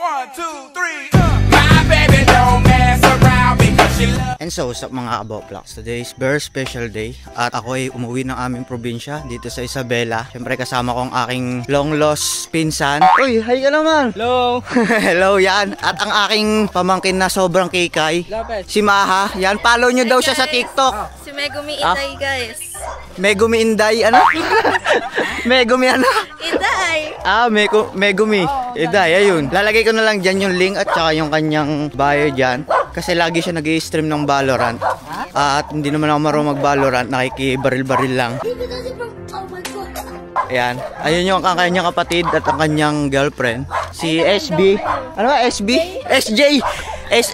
1, 2, 3. My baby don't mess around because she loves. And so, sa mga Kaboplox, today is very special day at ako ay umuwi ng aming probinsya dito sa Isabela. Siyempre kasama ko ang aking long lost pinsan. Uy, hi ka naman! Hello! Hello, yan. At ang aking pamangkin na sobrang kikay, si Maha. Yan, follow nyo daw siya sa TikTok. Si Megumi Inday, guys. Megumi Inday, ano? Megumi ano? Inday! Megumi Inday, ayun. Lalagay ko na lang dyan yung link at saka yung kanyang bio dyan. Kasi lagi siya nag-i-stream ng Valorant. At hindi naman ako marunong mag-Valorant, nakikibaril-baril lang. Ayan. Ayun yung kanyang kapatid at ang kanyang girlfriend. Si SB. Ano ba? SB? SJ!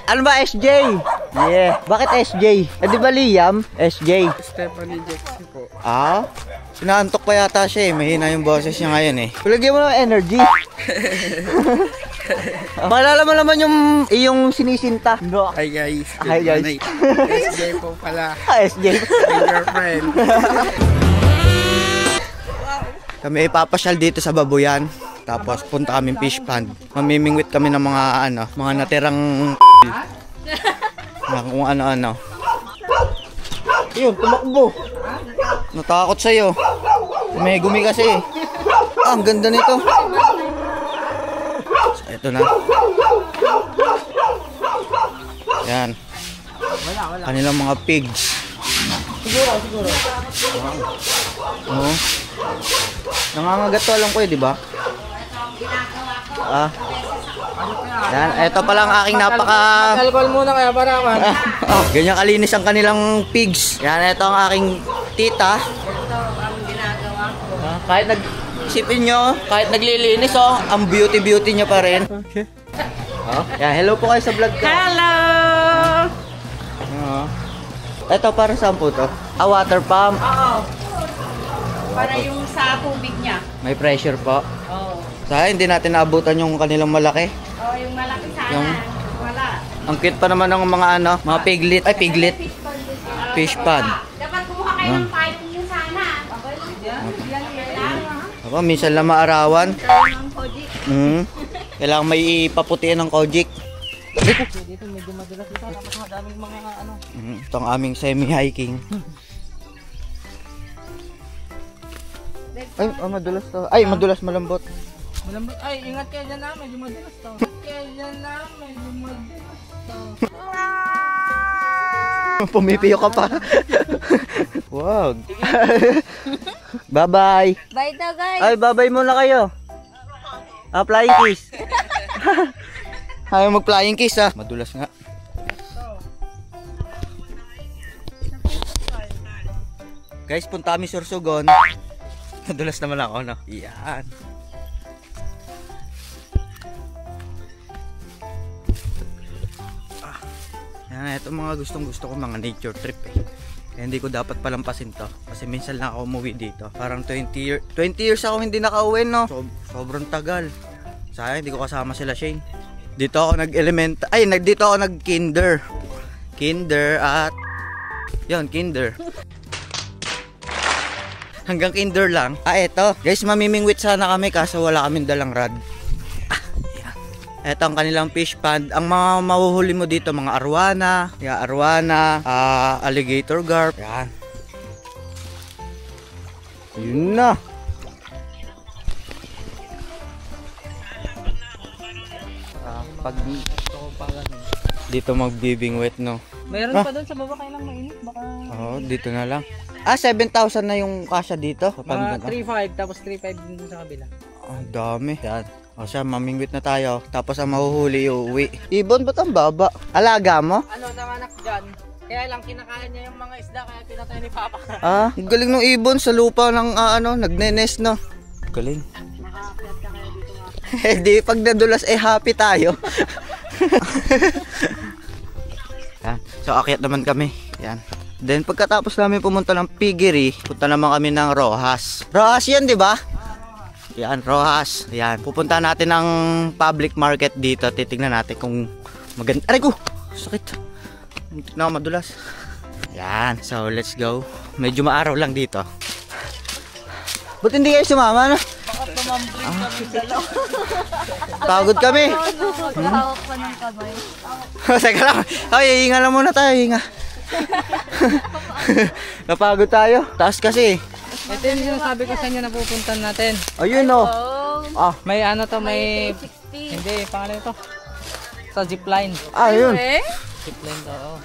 Ano ba SJ? Yeah. Bakit SJ? Di ba Liam? SJ. Stephanie Jackson po. Ah? Sinaantok pa yata siya eh. Mahina yung boses niya ngayon eh. Palagyan mo ng energy. Maalala mo naman yung sinisinta. No. Hi guys. Hi guys. SJ po pala. SJ. My girlfriend. Kami ipapasyal dito sa Babuyan. Tapos punta kami fish pond. Mamimingwit kami ng mga natirang na kung ano-ano. Yun, tumakbo. Natakot sa'yo. May gumi kasi. Ang ganda nito. So, ito na. Yan. Kanilang mga pigs. Siguro. Oo. Nangangagat to, alam ko eh, di ba? Yan, ito pala ang aking Alcohol muna kaya para ako. ganyan kalinis ang kanilang pigs. Yan, ito ang aking tita. Ito ang ginagawa ko. Kahit isipin nyo, kahit naglilinis, ang beauty niya pa rin. Okay. Yan, hello po kayo sa vlog ko. Hello! Ito para saan po to? Water pump. Oo. Para yung sa tubig niya. May pressure po. Oo. Sa hindi natin naabutan yung kanilang malaki. Oo, yung malaki sana. Wala. Ang cute pa naman ng mga piglet. Ay, piglet. Fish pond. Dapat kumuha kayo ng piping yun sana. Ako, minsan lang maarawan. Kailangan may ipaputian ng kojik. Dito medyo madalas dito. Tapos madaming mga ano. Ito ang aming semi-hiking. Ay, madulas to. Ay, madulas malambot. Malambot. Ay, ingat kayo dyan na. Medyo madalas to. Kaya dyan na. Medyo madalas to. Pumipiyo ka pa. Wow. Bye-bye. Bye daw, guys. Ay, bye-bye muna kayo. Flying kiss. Ayaw mag-flying kiss ah. Madulas nga. Guys, punta kami Sorsogon. Madulas naman ako, no? Yan. Yan, ito mga gustong-gusto ko, mga nature trip eh. Kaya hindi ko dapat palampasin to. Kasi minsan lang ako umuwi dito. Parang 20 years ako hindi nakauwi, no? Sobrang tagal. Sayang, hindi ko kasama sila Shane. Dito ako dito ako nag-kinder. Kinder at yun, kinder. Hanggang kinder lang. Eto. Guys, mamimingwit sana kami kaso wala kaming dalang rod. Eto ang kanilang fish pond. Ang mga mahuhuli mo dito, mga arwana, alligator carp. Yan. Yun na. Pag dito magbibingwit, no? Mayroon pa doon sa baba, kailang mainit. Baka... Oo, dito na lang. 7,000 na yung kasya dito. Mga 3,500 tapos 3,500 din sa kabila. Ang dami. Yan. O siya, mamingwit na tayo. Tapos ang mahuhuli uuwi. Ibon, ba't ang baba? Alaga mo? Ano, nanganak dyan. Kaya lang kinakain niya yung mga isda kaya pinatay ni Papa. Ang galing ng ibon sa lupa ng nagnenes, no? Galing. Makaakyat ka kaya dito nga. Di pag nadulas happy tayo. Yan. So akyat naman kami. Yan. Then pagkatapos namin pumunta ng piggery, punta naman kami ng Rojas. Rojas yan, di ba? Yan, Rojas. Yan. Pupunta natin ng public market dito. Titingnan natin kung maganda. Aray ko! Sakit. Muntik na ako madulas. Yan. So let's go. Medyo maaraw lang dito. Ba't hindi kayo sumama, no? Tumambling kami sa loob. Pagod kami. Hawak pa ng kamay. Teka lang. Ay, hinga lang muna tayo, hinga. Napagod tayo. Taas kasi. Ito yung sinasabi ko sa inyo na pupuntan natin. Ayun oh. Ah, May ano to, may... 60. Hindi, pangalan ito. Sa zipline. ayun. Zipline to, oo.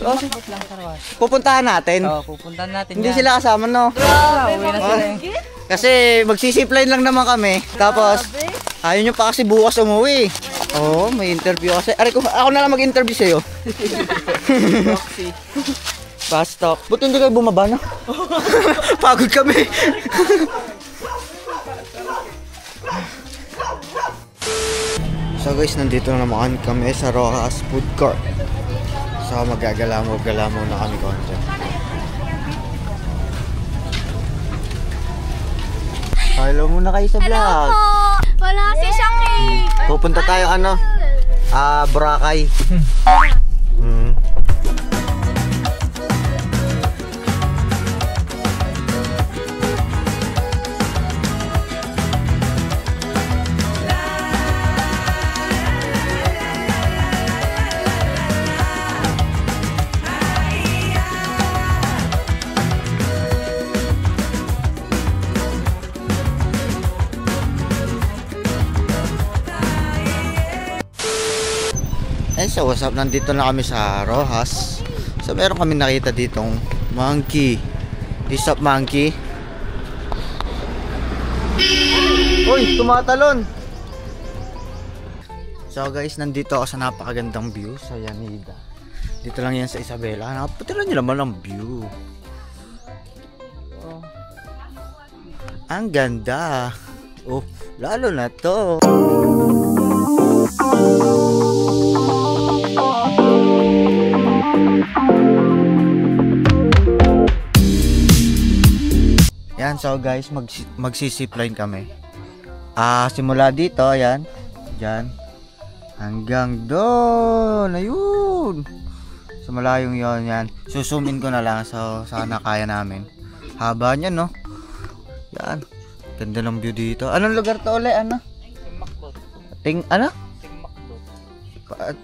Oh, Bakit lang sa Rojas? pupuntahan natin. Oo, pupuntan natin Hindi yan. sila kasama, no? Grabe, Uwi na sila eh. Kasi magsisipline lang naman kami. Tapos, ayaw nyo pa kasi bukas umuwi. Oo, may interview kasi. Aray ko, ako na lang mag-interview sa'yo. Fast talk. Buti hindi kayo bumaba, no? Pagod kami. So guys, nandito na naman kami sa Rojas Food Court. So magagala-gala muna kami konti. Hello muna kayo sa vlog. Wala si Shaki. Pupunta tayo Boracay. So what's up, nandito na kami sa Rojas. So meron kami nakita ditong monkey. Is up monkey? Uy, tumatalon. So guys, nandito ako sa napakagandang view sa Yanida. Dito lang yan sa Isabela. Napatiran nyo naman ang view. Oh. Ang ganda. Oh, lalo na to. Yan, so guys, magsisipline kami. Simula dito, ayan. Diyan. Hanggang doon. Ayun. So malayong yon yan. Suzoom in ko na lang. So sana kaya namin. Haba niya, no? Yan. Ganda ng view dito. Anong lugar to ulit? Ano? Ano?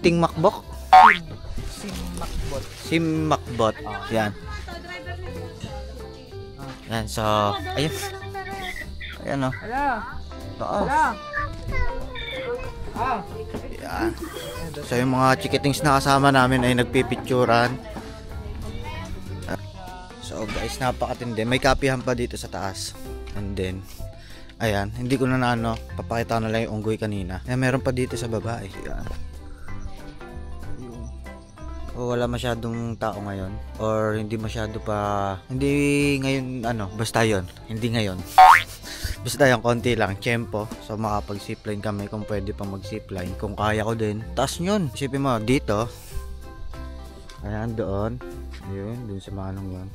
Tingmakbok? Simakbot. Yan. Yan, so, ayun. Ayan o. Oo. Yan. So, yung mga chikitings na kasama namin ay nagpipicturan. So, guys, napakatindi. May kapihan pa dito sa taas. And then, ayan. Hindi ko na papakita na lang yung unggoy kanina. Ayan, meron pa dito sa baba. Ayan. Wala masyadong tao ngayon or hindi masyado pa, hindi ngayon basta yon, hindi ngayon. Basta yung konti lang tempo, so makapag zipline kami kung pwede pa mag zipline, kung kaya ko din. Taas yun, isipin mo dito, ayan doon, ayun dun sa manong yun,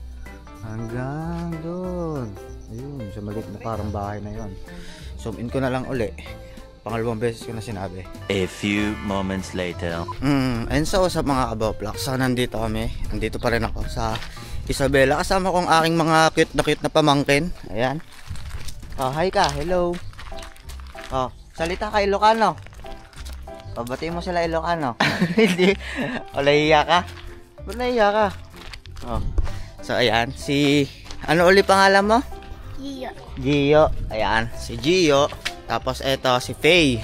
hanggang doon, ayun sa maliit na parang bahay na yon. Zoom in ko na lang uli. Pangalawang beses ko na sinabi. A few moments later. And so sa mga kaboplak, so nandito kami. Nandito pa rin ako sa Isabela. Kasama kong aking mga cute na pamangkin. Ayan. Oh, hi ka. Hello. Oh, salita ka Ilocano. Oh, batiin mo sila Ilocano. Hindi. O, nahiya ka. Ba't nahiya ka? Oh. So ayan, ano uli pangalan mo? Gio. Gio. Ayan, si Gio. Tapos eto si Faye.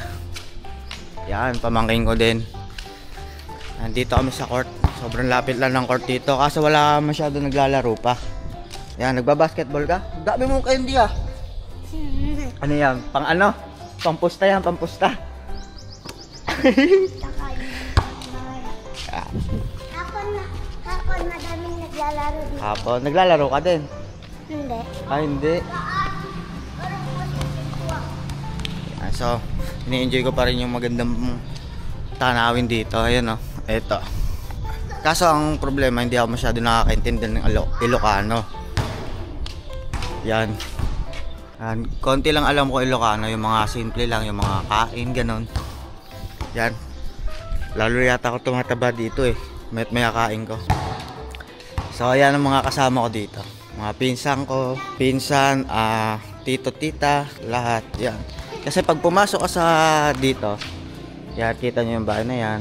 Yan, pamangkin ko din. Nandito kami sa court. Sobrang lapit lang ng court dito. Kaso wala masyado naglalaro pa. Yan, nagbabasketball ka? Dami mo kayo hindi ah. Ano yan? Pang ano? Pampusta yan, pampusta. Hapon madaming naglalaro dito. Hapon, naglalaro ka din? Hindi. Ah, hindi. So, ini-enjoy ko pa rin yung magandang tanawin dito. Ayan o, eto. Kaso ang problema, hindi ako masyado nakakaintindi ng Ilocano. Yan. Konti lang alam ko Ilocano, yung mga simple lang, yung mga kain, ganon. Yan. Lalo yata ako tumataba dito eh. May kain ko. So, ayan ang mga kasama ko dito. Mga pinsan ko, tito, tita, lahat. Yan. Kasi pag pumasok ka sa dito, yan, kita nyo yung bahay na yan.